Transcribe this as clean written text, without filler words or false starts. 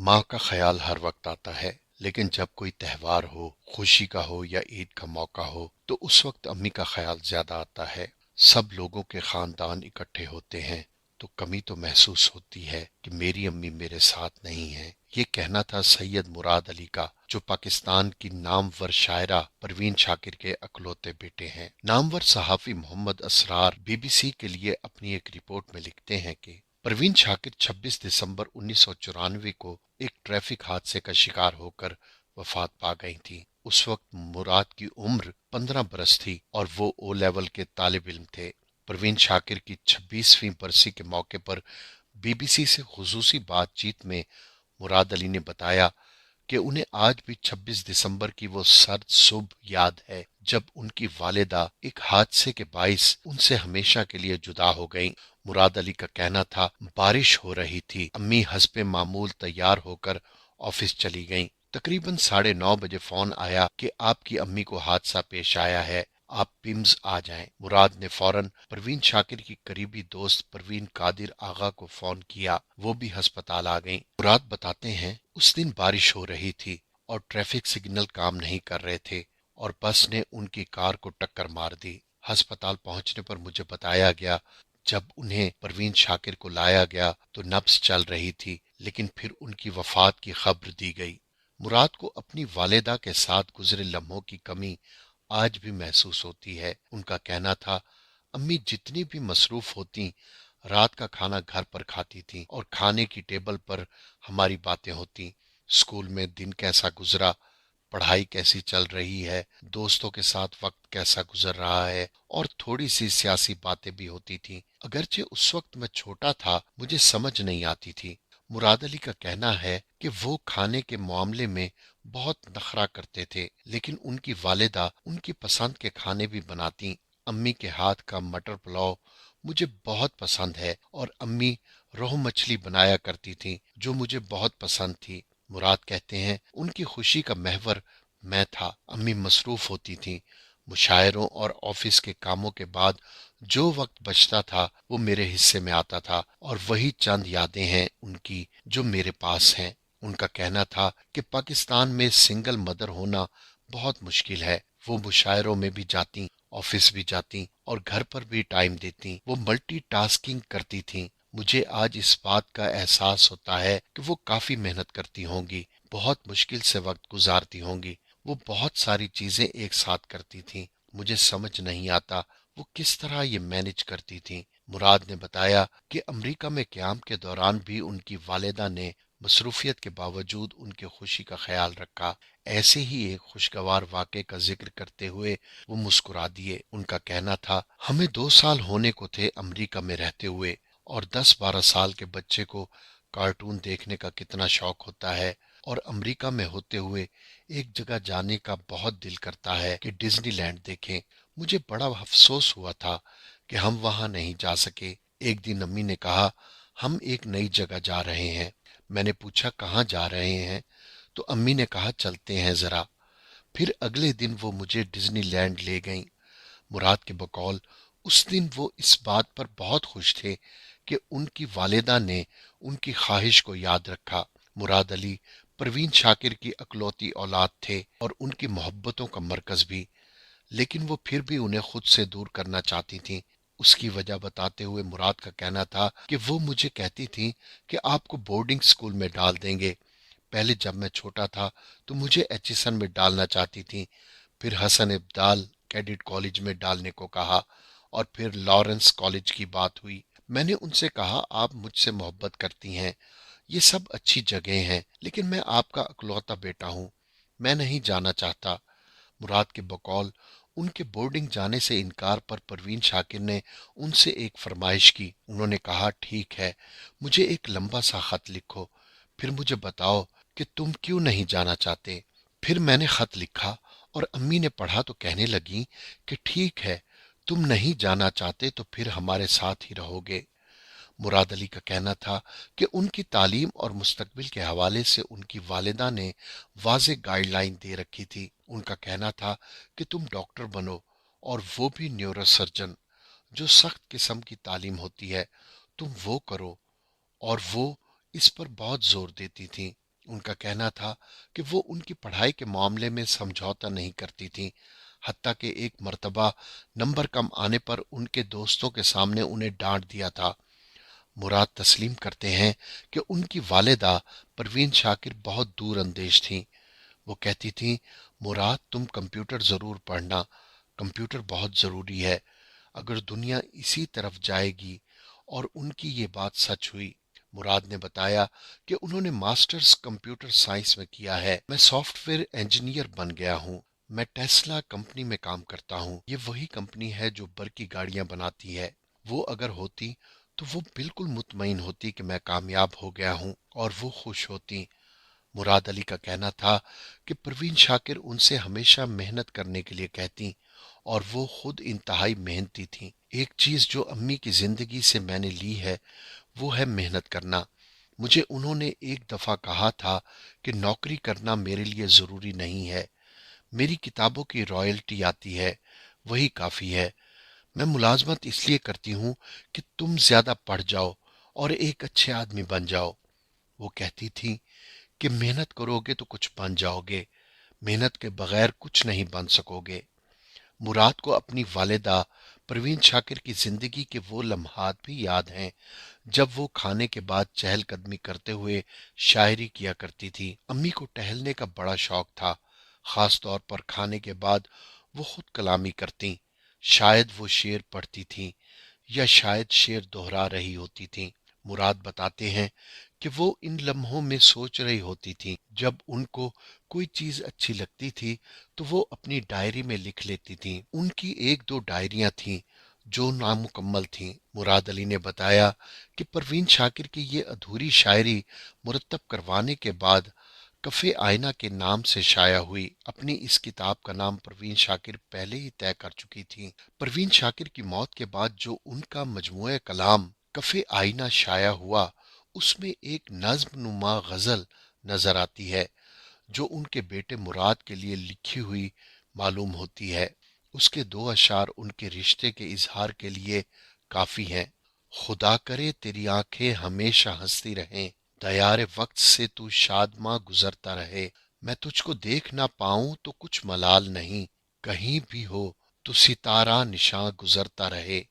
माँ का ख्याल हर वक्त आता है, लेकिन जब कोई त्योहार हो, खुशी का हो या ईद का मौका हो, तो उस वक्त अम्मी का ख्याल ज्यादा आता है। सब लोगों के खानदान इकट्ठे होते हैं, तो कमी तो महसूस होती है कि मेरी अम्मी मेरे साथ नहीं है। ये कहना था सैयद मुराद अली का, जो पाकिस्तान की नामवर शायरा परवीन शाकिर के अकलौते बेटे हैं। नामवर सहाफी मोहम्मद असरार बीबीसी के लिए अपनी एक रिपोर्ट में लिखते हैं कि परवीन शाकिर 26 दिसंबर 1994 को एक ट्रैफिक हादसे का शिकार होकर वफात पा गई थी। उस वक्त मुराद की उम्र 15 बरस थी और वो ओ लेवल के तालिब इल्म थे। परवीन शाकिर की 26वीं बरसी के मौके पर बीबीसी से खुसूसी बातचीत में मुराद अली ने बताया कि उन्हें आज भी 26 दिसंबर की वो सर्द सुबह याद है, जब उनकी वालिदा एक हादसे के बाइस उनसे हमेशा के लिए जुदा हो गईं। मुराद अली का कहना था, बारिश हो रही थी, अम्मी हस्बे मामूल तैयार होकर ऑफिस चली गईं। तकरीबन 9:30 बजे फोन आया कि आपकी अम्मी को हादसा पेश आया है, आप पिम्स आ जाएं। मुराद ने फौरन परवीन शाकिर की करीबी दोस्त परवीन कादिर आगा को फोन किया। वो भी अस्पताल आ गईं। मुराद बताते हैं, उस दिन बारिश हो रही थी और ट्रैफिक सिग्नल काम नहीं कर रहे थे और बस ने उनकी कार को टक्कर मार दी। अस्पताल पहुंचने पर मुझे बताया गया, जब उन्हें परवीन शाकिर को लाया गया तो नब्ज चल रही थी, लेकिन फिर उनकी वफात की खबर दी गई। मुराद को अपनी वालिदा के साथ गुजरे लम्हों की कमी आज भी महसूस होती है। उनका कहना था, अम्मी जितनी भी मसरूफ होती, रात का खाना घर पर खाती थी और खाने की टेबल पर हमारी बातें होती। स्कूल में दिन कैसा गुजरा, पढ़ाई कैसी चल रही है, दोस्तों के साथ वक्त कैसा गुजर रहा है और थोड़ी सी सियासी बातें भी होती थी। अगरचे उस वक्त मैं छोटा था, मुझे समझ नहीं आती थी। मुराद अली का कहना है कि वो खाने के मामले में बहुत नखरा करते थे, लेकिन उनकी वालिदा उनकी पसंद के खाने भी बनाती। अम्मी के हाथ का मटर पुलाव मुझे बहुत पसंद है और अम्मी रोहू मछली बनाया करती थी, जो मुझे बहुत पसंद थी। मुराद कहते हैं, उनकी खुशी का महवर मैं था। अम्मी मसरूफ होती थीं। मुशायरों और ऑफिस के कामों के बाद जो वक्त बचता था वो मेरे हिस्से में आता था और वही चंद यादें हैं उनकी जो मेरे पास हैं। उनका कहना था कि पाकिस्तान में सिंगल मदर होना बहुत मुश्किल है। वो मुशायरों में भी जाती, ऑफिस भी जाती और घर पर भी टाइम देती। वो मल्टीटास्किंग करती थीं। मुझे आज इस बात का एहसास होता है कि वो काफी मेहनत करती होंगी, बहुत मुश्किल से वक्त गुजारती होंगी। वो बहुत सारी चीजें एक साथ करती थीं। मुझे समझ नहीं आता वो किस तरह ये मैनेज करती थीं। मुराद ने बताया कि अमेरिका में क़याम के दौरान भी उनकी वालिदा ने मसरूफियत के बावजूद उनकी खुशी का ख्याल रखा। ऐसे ही एक खुशगवार वाक़े का जिक्र करते हुए वो मुस्कुरा दिए। उनका कहना था, हमें 2 साल होने को थे अमेरिका में रहते हुए और 10-12 साल के बच्चे को कार्टून देखने का कितना शौक होता है, और अमेरिका में होते हुए एक जगह जाने का बहुत दिल करता है कि डिज्नीलैंड देखें। मुझे बड़ा अफसोस हुआ था कि हम वहां नहीं जा सके। एक दिन अम्मी ने कहा, हम एक नई जगह जा रहे हैं। मैंने पूछा, कहाँ जा रहे हैं? तो अम्मी ने कहा, चलते हैं जरा। फिर अगले दिन वो मुझे डिज्नीलैंड ले गईं। मुराद के बकौल उस दिन वो इस बात पर बहुत खुश थे कि उनकी वालिदा ने उनकी ख्वाहिश को याद रखा। मुराद अली परवीन शाकिर की अकलौती औलाद थे और उनकी मोहब्बतों का मरकज भी, लेकिन वो फिर भी उन्हें खुद से दूर करना चाहती थीं। उसकी वजह बताते हुए मुराद का कहना था कि वो मुझे कहती थीं कि आपको बोर्डिंग स्कूल में डाल देंगे। पहले जब मैं छोटा था तो मुझे एचिसन में डालना चाहती थीं, फिर हसन इब्दाल कैडेट कॉलेज में डालने को कहा और फिर लॉरेंस कॉलेज की बात हुई। मैंने उनसे कहा, आप मुझसे मोहब्बत करती हैं, ये सब अच्छी जगह हैं, लेकिन मैं आपका अकलौता बेटा हूँ, मैं नहीं जाना चाहता। मुराद के बकौल उनके बोर्डिंग जाने से इनकार पर परवीन शाकिर ने उनसे एक फरमाइश की। उन्होंने कहा, ठीक है, मुझे एक लंबा सा खत लिखो, फिर मुझे बताओ कि तुम क्यों नहीं जाना चाहते। फिर मैंने खत लिखा और अम्मी ने पढ़ा तो कहने लगी कि ठीक है, तुम नहीं जाना चाहते तो फिर हमारे साथ ही रहोगे। मुराद अली का कहना था कि उनकी तालीम और मुस्तकबिल के हवाले से उनकी वालिदा ने वाज़ेह गाइडलाइन दे रखी थी। उनका कहना था कि तुम डॉक्टर बनो, और वो भी न्यूरोसर्जन, जो सख्त किस्म की तालीम होती है, तुम वो करो। और वो इस पर बहुत जोर देती थी। ان کا کہنا تھا کہ وہ ان کی پڑھائی کے معاملے میں سمجھوتا نہیں کرتی تھیں، حتیٰ کہ ایک مرتبہ نمبر کم آنے پر ان کے دوستوں کے سامنے انہیں ڈانٹ دیا تھا۔ مراد تسلیم کرتے ہیں کہ ان کی والدہ پروین شاکر بہت دور اندیش تھیں۔ وہ کہتی تھیں، مراد تم کمپیوٹر ضرور پڑھنا، کمپیوٹر بہت ضروری ہے، اگر دنیا اسی طرف جائے گی۔ اور ان کی یہ بات سچ ہوئی۔ مراد نے بتایا کہ انہوں نے ماسٹرز کمپیوٹر سائنس میں کیا ہے، میں سافٹ ویئر انجینئر بن گیا ہوں، میں ٹیسلا کمپنی میں کام کرتا ہوں، یہ وہی کمپنی ہے جو برقی گاڑیاں بناتی ہے۔ وہ اگر ہوتی تو وہ بالکل مطمئن ہوتی کہ میں کامیاب ہو گیا ہوں اور وہ خوش ہوتی۔ مراد علی کا کہنا تھا کہ پروین شاکر ان سے ہمیشہ محنت کرنے کے لیے کہتی اور وہ خود انتہائی محنتی تھیں۔ ایک چیز جو امی کی زندگی سے میں نے لی ہے وہ ہے محنت کرنا۔ مجھے انہوں نے ایک دفعہ کہا تھا کہ نوکری کرنا میرے لیے ضروری نہیں ہے، میری کتابوں کی رائلٹی آتی ہے، وہی کافی ہے، میں ملازمت اس لیے کرتی ہوں کہ تم زیادہ پڑھ جاؤ اور ایک اچھے آدمی بن جاؤ۔ وہ کہتی تھی کہ محنت کرو گے تو کچھ بن جاؤ گے، محنت کے بغیر کچھ نہیں بن سکو گے۔ مراد کو اپنی والدہ پروین شاکر کی زندگی کے وہ لمحات بھی یاد ہیں جب وہ کھانے کے بعد چہل قدمی کرتے ہوئے شاعری کیا کرتی تھی۔ امی کو ٹہلنے کا بڑا شوق تھا، خاص طور پر کھانے کے بعد وہ خود کلامی کرتی، شاید وہ شعر پڑھتی تھیں یا شاید شعر دہرا رہی ہوتی تھیں۔ مراد بتاتے ہیں کہ وہ ان لمحوں میں سوچ رہی ہوتی تھیں، جب ان کو کوئی چیز اچھی لگتی تھی تو وہ اپنی ڈائری میں لکھ لیتی تھیں۔ ان کی ایک دو ڈائریاں تھیں جو نامکمل تھیں۔ مراد علی نے بتایا کہ پروین شاکر کی یہ ادھوری شاعری مرتب کروانے کے بعد کفے آئینہ کے نام سے شائع ہوئی۔ اپنی اس کتاب کا نام پروین شاکر پہلے ہی طے کر چکی تھیں۔ پروین شاکر کی موت کے بعد جو ان کا مجموعہ کلام کفے آئینہ شائع ہوا، اس میں ایک نظم نما غزل نظر آتی ہے جو ان کے بیٹے مراد کے لیے لکھی ہوئی معلوم ہوتی ہے۔ اس کے دو اشعار ان کے رشتے کے اظہار کے لیے کافی ہیں۔ خدا کرے تیری آنکھیں ہمیشہ ہنستی رہیں، دیار وقت سے تو شادماں گزرتا رہے، میں تجھ کو دیکھ نہ پاؤں تو کچھ ملال نہیں، کہیں بھی ہو تو ستارہ نشاں گزرتا رہے۔